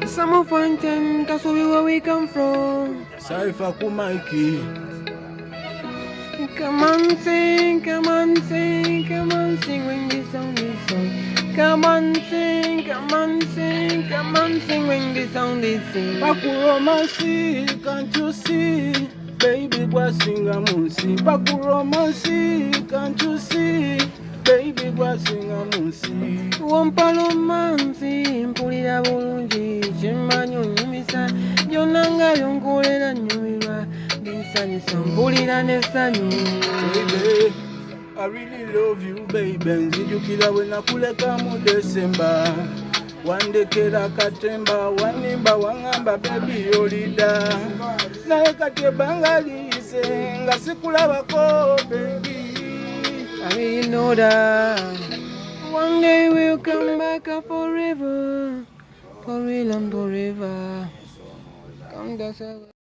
Summer fountain, that's where we come from. Sorry for Mikey. Come on, sing, come on, sing, come on, sing when this song, this song. Come on, sing, come on, sing, come on, sing when this song, this sing. Pakuromancy, can't you see? Baby, boy, sing a munsi. Pakuromancy, can't you see? Baby, boy, sing a munsi. Wampalomansi, mpulira bulungi, kyemmanyi onyumisa, byonnanga byonkolera nnyumirwa, binsanyusa mpulira n'essanyu. Baby, I really love you, baby. Nzijukira bwe nakuleka mu December. Wandekera katemba, wanimba wangamba baby olida. Naye kati ebbanga liyise nga sikulabako baby. I really know that one day we'll come back forever, for real and forever. Come down.